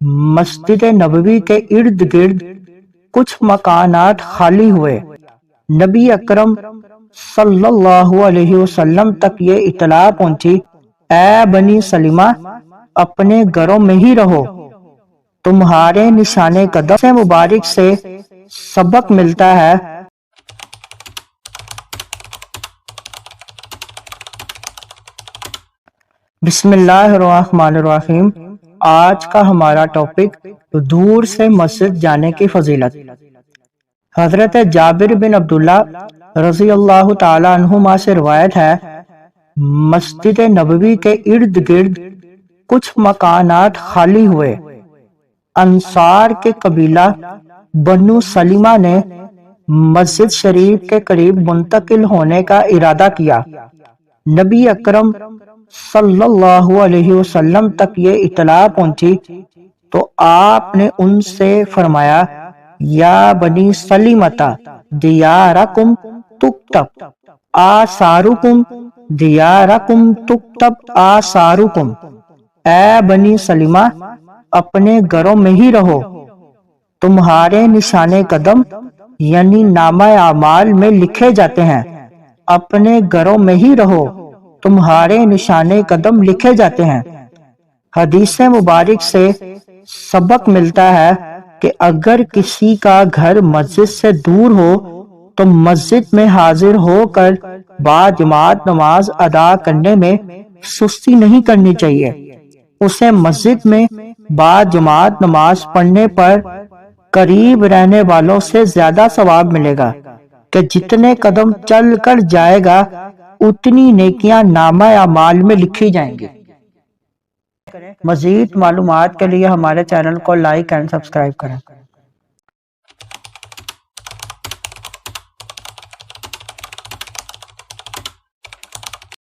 مسجد نبوی کے ارد گرد کچھ مکانات خالی ہوئے۔ نبی اکرم صلی اللہ علیہ وسلم تک یہ اطلاع پہنچی، اے بنی سلمہ، اپنے گھروں میں ہی رہو، تمہارے نشان قدم سے مبارک سے سبق ملتا ہے۔ بسم اللہ الرحمن الرحیم۔ آج کا ہمارا ٹاپک دور سے مسجد جانے کی فضیلت۔ حضرت جابر بن عبداللہ رضی اللہ تعالی عنہما سے روایت ہے، مسجد نبوی کے ارد گرد کچھ مکانات خالی ہوئے۔ انصار کے قبیلہ بنو سلمہ نے مسجد شریف کے قریب منتقل ہونے کا ارادہ کیا۔ نبی اکرم صلی اللہ علیہ وسلم تک یہ اطلاع پہنچی تو آپ نے ان سے فرمایا، یا بنی سلمۃ دیارکم تکتب آثارکم دیارکم تکتب آثارکم، اے بنی سلمہ، اپنے گھروں میں ہی رہو، تمہارے نشان قدم یعنی نامہ اعمال میں لکھے جاتے ہیں۔ اپنے گھروں میں ہی رہو، تمہارے نشان قدم لکھے جاتے ہیں۔ حدیث مبارک سے سبق ملتا ہے کہ اگر کسی کا گھر مسجد سے دور ہو تو مسجد میں حاضر ہو کر باجماعت نماز ادا کرنے میں سستی نہیں کرنی چاہیے۔ اسے مسجد میں باجماعت نماز پڑھنے پر قریب رہنے والوں سے زیادہ ثواب ملے گا کہ جتنے قدم چل کر جائے گا اتنی نیکیاں نامہ اعمال میں لکھی جائیں گی۔ مزید معلومات کے لیے ہمارے چینل کو لائک اینڈ سبسکرائب کریں۔